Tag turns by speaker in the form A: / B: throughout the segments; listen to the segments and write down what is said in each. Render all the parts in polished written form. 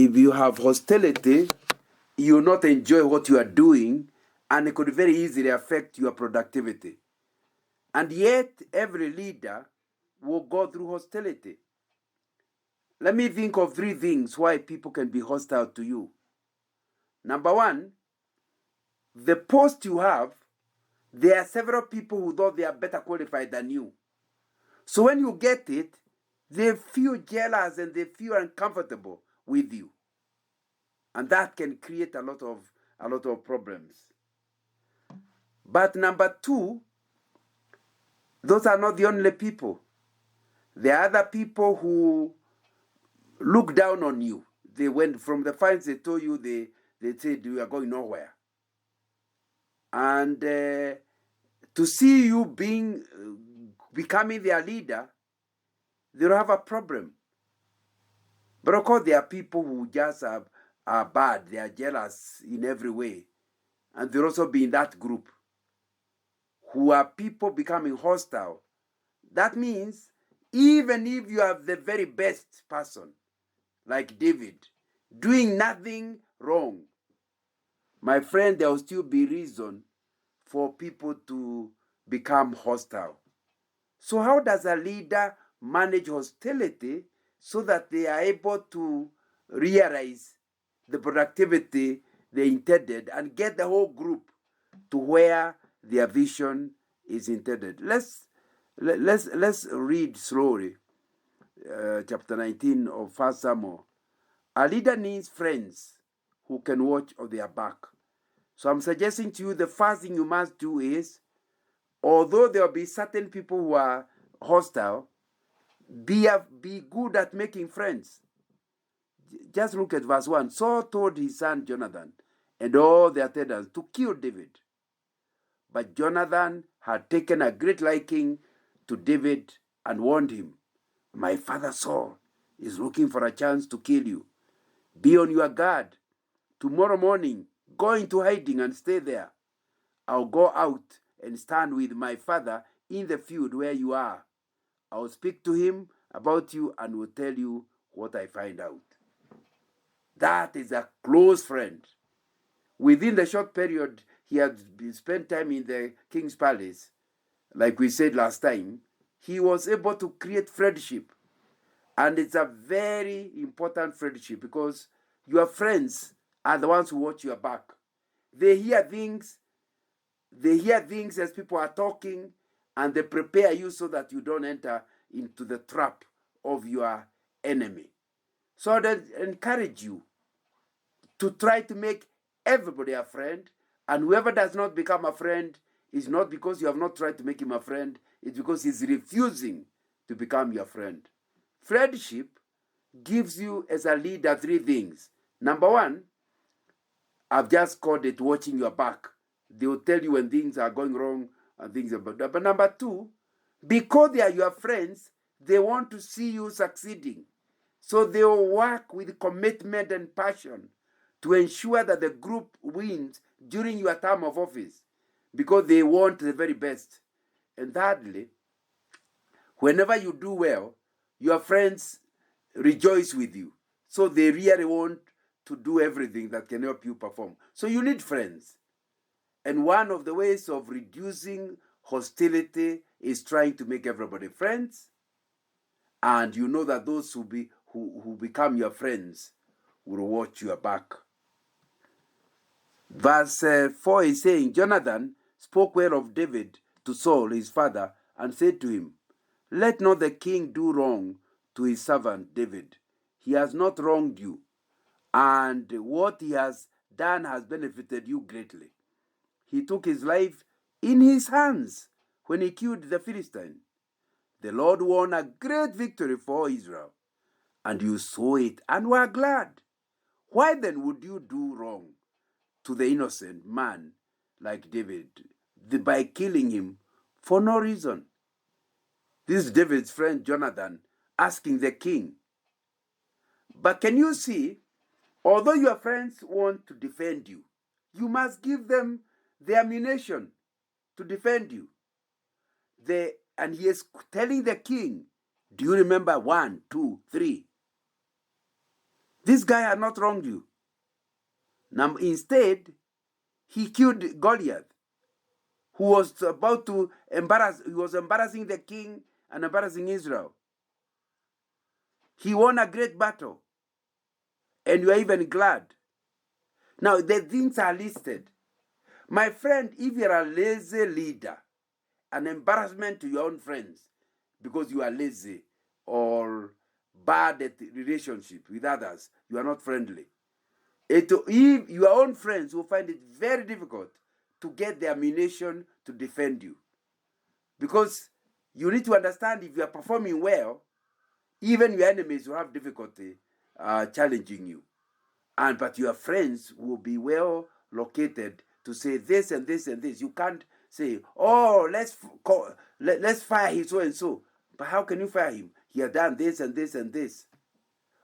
A: If you have hostility, you will not enjoy what you are doing, and it could very easily affect your productivity. And yet, every leader will go through hostility. Let me think of 3 things why people can be hostile to you. Number 1, the post you have, there are several people who thought they are better qualified than you. So when you get it, they feel jealous and they feel uncomfortable with you. And that can create a lot of problems. But number 2, those are not the only people. There are other people who look down on you. They went from the files they told you, they said you are going nowhere. And to see you becoming their leader, they'll have a problem. But of course, there are people who just are bad. They are jealous in every way. And they'll also be in that group who are people becoming hostile. That means even if you have the very best person, like David, doing nothing wrong, my friend, there will still be reason for people to become hostile. So how does a leader manage hostility so that they are able to realize the productivity they intended and get the whole group to where their vision is intended? Let's read slowly chapter 19 of 1 Samuel. A leader needs friends who can watch on their back. So I'm suggesting to you the first thing you must do is, although there will be certain people who are hostile, be good at making friends. Just look at verse 1. Saul told his son Jonathan and all the attendants to kill David. But Jonathan had taken a great liking to David and warned him, my father Saul is looking for a chance to kill you. Be on your guard. Tomorrow morning, go into hiding and stay there. I'll go out and stand with my father in the field where you are. I'll speak to him about you and will tell you what I find out. That is a close friend. Within the short period he had spent time in the king's palace, like we said last time, he was able to create friendship. And it's a very important friendship because your friends are the ones who watch your back. They hear things as people are talking, and they prepare you so that you don't enter into the trap of your enemy. So they encourage you to try to make everybody a friend, and whoever does not become a friend is not because you have not tried to make him a friend, it's because he's refusing to become your friend. Friendship gives you, as a leader, 3 things. Number 1, I've just called it watching your back. They will tell you when things are going wrong and things are bad. But number 2, because they are your friends, they want to see you succeeding. So they will work with commitment and passion to ensure that the group wins during your term of office, because they want the very best. And thirdly, whenever you do well, your friends rejoice with you. So they really want to do everything that can help you perform. So you need friends. And one of the ways of reducing hostility is trying to make everybody friends. And you know that those who become your friends will watch your back. Verse 4 is saying, Jonathan spoke well of David to Saul, his father, and said to him, let not the king do wrong to his servant David. He has not wronged you, and what he has done has benefited you greatly. He took his life in his hands when he killed the Philistine. The Lord won a great victory for Israel, and you saw it and were glad. Why then would you do wrong to the innocent man like David by killing him for no reason? This is David's friend Jonathan asking the king. But can you see, although your friends want to defend you, you must give them the ammunition to defend you. And he is telling the king, do you remember 1, 2, 3? This guy had not wronged you. Now, instead, he killed Goliath, who was about to embarrassing the king and embarrassing Israel. He won a great battle, and you are even glad. Now, the things are listed. My friend, if you're a lazy leader, an embarrassment to your own friends because you are lazy or bad at relationship with others, you are not friendly. If your own friends will find it very difficult to get the ammunition to defend you. Because you need to understand, if you are performing well, even your enemies will have difficulty challenging you. But your friends will be well located to say this and this and this. You can't say, oh, let's fire him so and so. But how can you fire him? He has done this and this and this.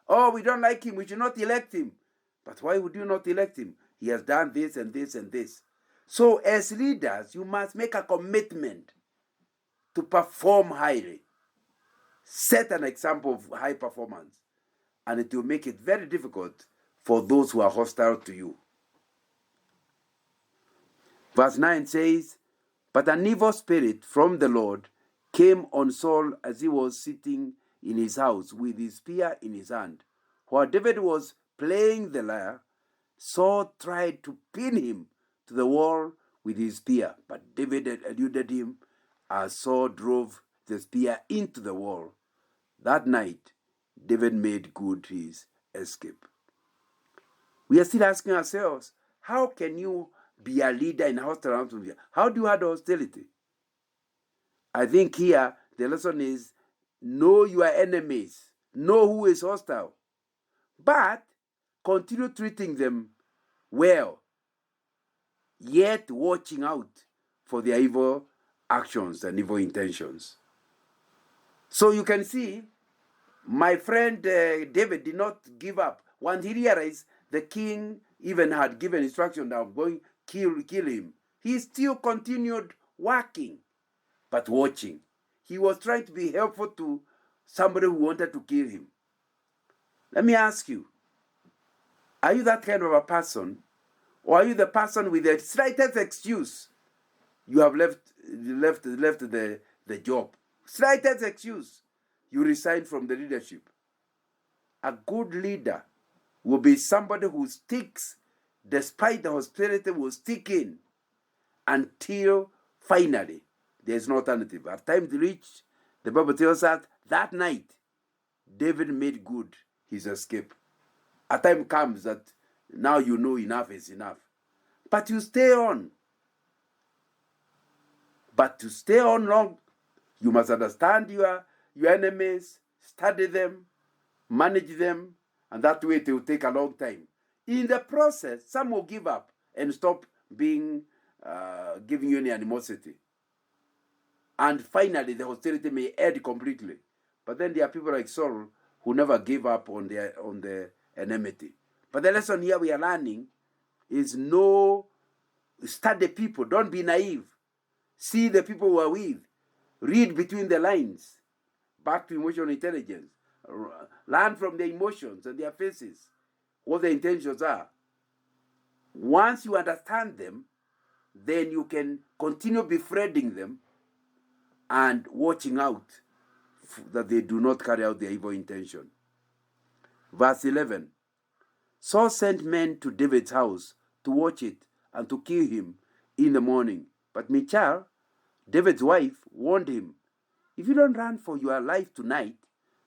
A: Oh, we don't like him. We should not elect him. But why would you not elect him? He has done this and this and this. So as leaders, you must make a commitment to perform highly. Set an example of high performance. And it will make it very difficult for those who are hostile to you. Verse 9 says, but an evil spirit from the Lord came on Saul as he was sitting in his house with his spear in his hand. While David was playing the lyre, Saul tried to pin him to the wall with his spear, but David eluded him as Saul drove the spear into the wall. That night, David made good his escape. We are still asking ourselves, how can you be a leader in a hostile atmosphere? How do you handle hostility? I think here the lesson is, know your enemies, know who is hostile, but continue treating them well, yet watching out for their evil actions and evil intentions. So you can see, my friend David did not give up. When he realized the king even had given instruction that going kill him, he still continued working, but watching. He was trying to be helpful to somebody who wanted to kill him. Let me ask you, are you that kind of a person? Or are you the person with the slightest excuse you have left the job? Slightest excuse, you resign from the leadership. A good leader will be somebody who sticks, despite the hostility, will stick in until finally there's no alternative. At times reached, the Bible tells us that night David made good his escape. A time comes that now you know enough is enough. But you stay on. But to stay on long, you must understand your enemies, study them, manage them, and that way it will take a long time. In the process, some will give up and stop giving you any animosity. And finally, the hostility may end completely. But then there are people like Saul who never gave up on the enmity. But the lesson here we are learning is study people. Don't be naive. See the people who are with. Read between the lines. Back to emotional intelligence. Learn from their emotions and their faces, what their intentions are. Once you understand them, then you can continue befriending them and watching out that they do not carry out their evil intention. Verse 11. Saul sent men to David's house to watch it and to kill him in the morning. But Michal, David's wife, warned him, if you don't run for your life tonight,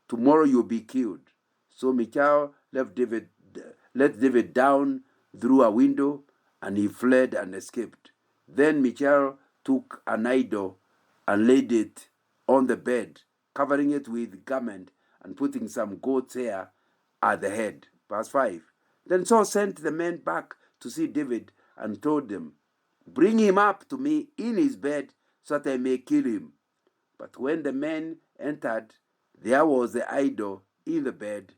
A: tomorrow you'll be killed. So Michal let David down through a window, and he fled and escaped. Then Michal took an idol and laid it on the bed, covering it with garment and putting some goat's hair at the head. Verse 5. Then Saul sent the men back to see David and told them, bring him up to me in his bed so that I may kill him. But when the men entered, there was the idol in the bed,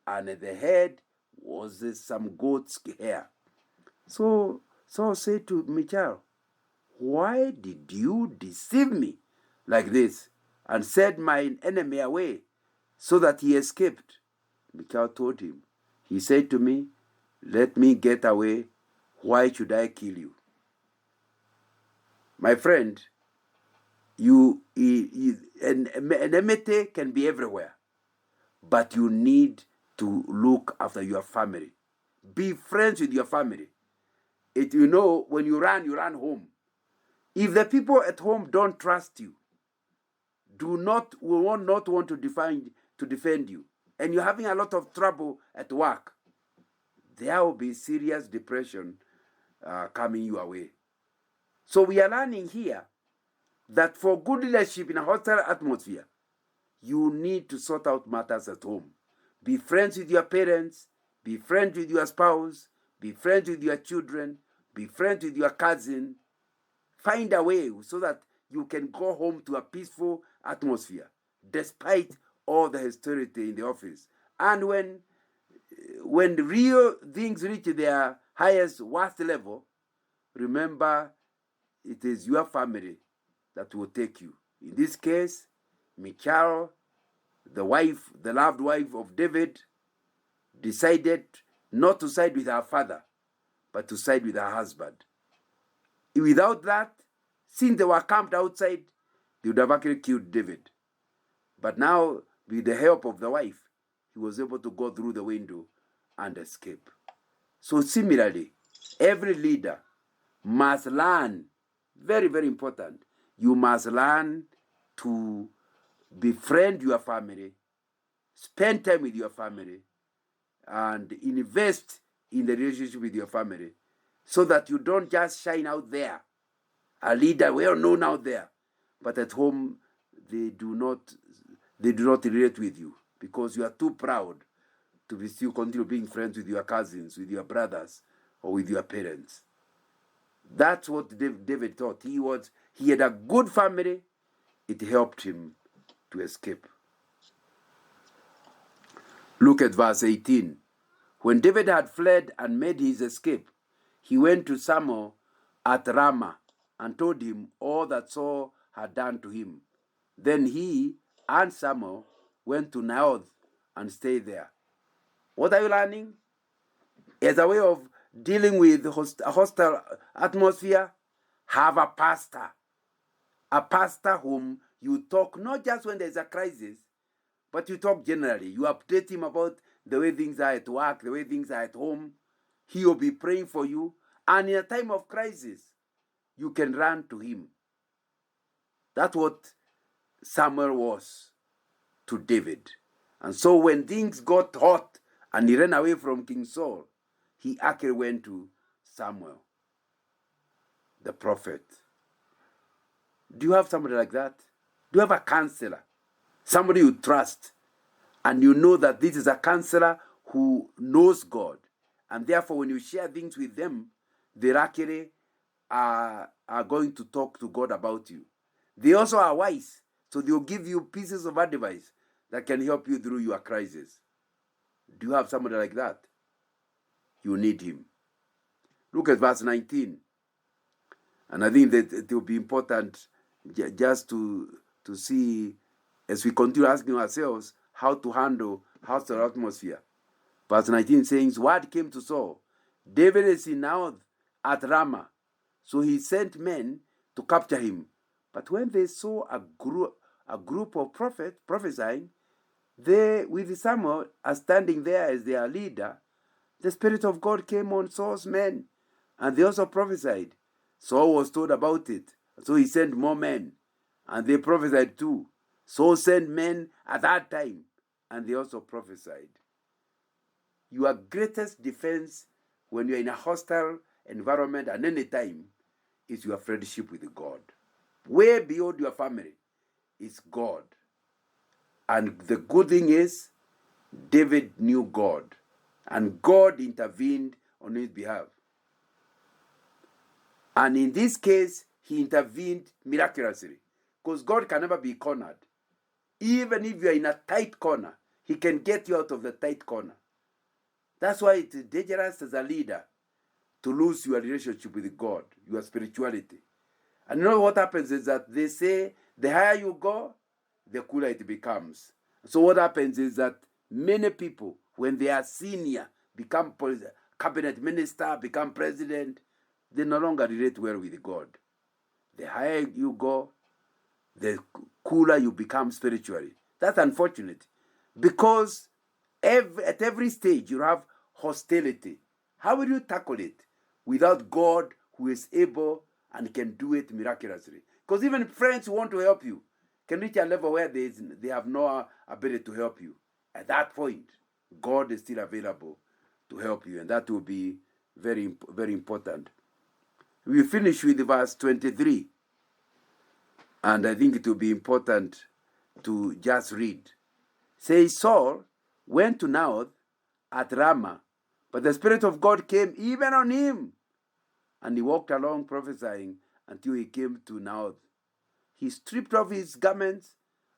A: and at the head was some goat's hair. So Saul said to Michal, why did you deceive me like this and send my enemy away so that he escaped? Michal told him, He said to me, let me get away. Why should I kill you? My friend, an enmity can be everywhere, but you need to look after your family. Be friends with your family. When you run home. If the people at home don't trust you, will not want to defend you, and you're having a lot of trouble at work, there will be serious depression coming your way. So we are learning here that for good leadership in a hostile atmosphere, you need to sort out matters at home. Be friends with your parents, be friends with your spouse, be friends with your children, be friends with your cousin. Find a way so that you can go home to a peaceful atmosphere, despite all the hostility in the office. And when real things reach their worst level, remember, it is your family that will take you. In this case, Michal, the loved wife of David, decided not to side with her father, but to side with her husband. Without that, since they were camped outside, they would have actually killed David. But now, with the help of the wife, he was able to go through the window and escape. So similarly, every leader must learn, very, very important, you must learn to befriend your family, spend time with your family, and invest in the relationship with your family, so that you don't just shine out there, a leader well known out there, but at home they do not relate with you because you are too proud to be still continue being friends with your cousins, with your brothers, or with your parents. That's what David thought. He had a good family. It helped him to escape. Look at verse 18. When David had fled and made his escape, he went to Samuel at Ramah and told him all that Saul had done to him. Then he and Samuel went to Naioth and stayed there. What are you learning? As a way of dealing with a hostile atmosphere, have a pastor whom you talk not just when there's a crisis, but you talk generally. You update him about the way things are at work, the way things are at home. He will be praying for you. And in a time of crisis, you can run to him. That's what Samuel was to David. And so when things got hot and he ran away from King Saul, he actually went to Samuel, the prophet. Do you have somebody like that? Do you have a counselor? Somebody you trust, and you know that this is a counselor who knows God, and therefore when you share things with them, they actually are going to talk to God about you. They also are wise, so they'll give you pieces of advice that can help you through your crisis. Do you have somebody like that? You need him. Look at verse 19. And I think that it will be important just to see, as we continue asking ourselves how to handle hostile atmosphere. Verse 19 saying, word came to Saul, David is in Naioth at Ramah. So he sent men to capture him. But when they saw a group of prophets prophesying, they, with Samuel, are standing there as their leader, the Spirit of God came on Saul's men, and they also prophesied. Saul was told about it, so he sent more men, and they prophesied too. Saul sent men at that time, and they also prophesied. Your greatest defense when you're in a hostile environment at any time is your friendship with God. Way beyond your family is God. And the good thing is, David knew God, and God intervened on his behalf. And in this case, he intervened miraculously, because God can never be cornered. Even if you're in a tight corner, he can get you out of the tight corner. That's why it's dangerous as a leader to lose your relationship with God, your spirituality. And you know what happens is that they say the higher you go, the cooler it becomes. So what happens is that many people, when they are senior become cabinet minister, become president, they no longer relate well with God. The higher you go, the cooler you become spiritually. That's unfortunate, because at every stage you have hostility. How will you tackle it without God, who is able and can do it miraculously? Because even friends who want to help you can reach a level where they have no ability to help you. At that point, God is still available to help you, and that will be very, very important. We finish with verse 23, and I think it will be important to just read. Says Saul went to Naoth at Ramah, but the Spirit of God came even on him, and he walked along prophesying until he came to Naoth. He stripped off his garments,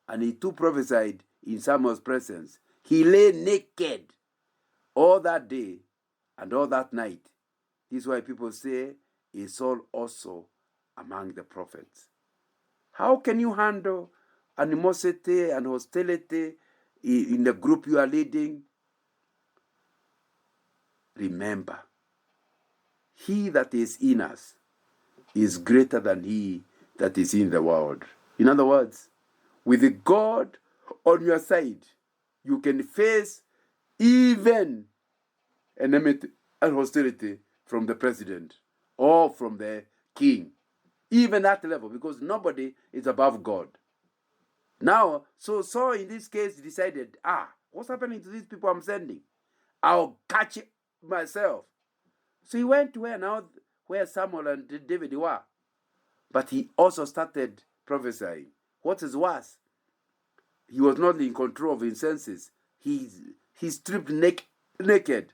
A: and he too prophesied in Samuel's presence. He lay naked all that day and all that night. This is why people say, is Saul also among the prophets? How can you handle animosity and hostility in the group you are leading? Remember, he that is in us is greater than he that is in the world. In other words, with God on your side, you can face even enmity and hostility from the president or from the king. Even at level, because nobody is above God. Now, so Saul in this case decided, what's happening to these people I'm sending? I'll catch it myself. So he went to where Samuel and David were. But he also started prophesying. What is worse, he was not in control of his senses. He stripped naked,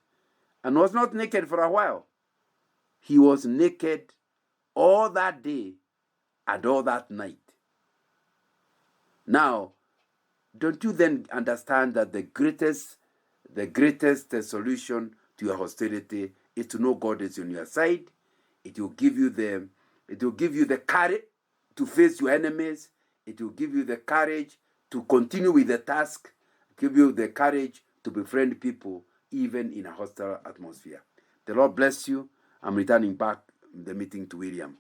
A: and was not naked for a while. He was naked all that day and all that night. Now, don't you then understand that the greatest solution to your hostility is to know God is on your side? It will give you the courage to face your enemies. It will give you the courage to continue with the task. Give you the courage to befriend people even in a hostile atmosphere. The Lord bless you. I'm returning back the meeting to William.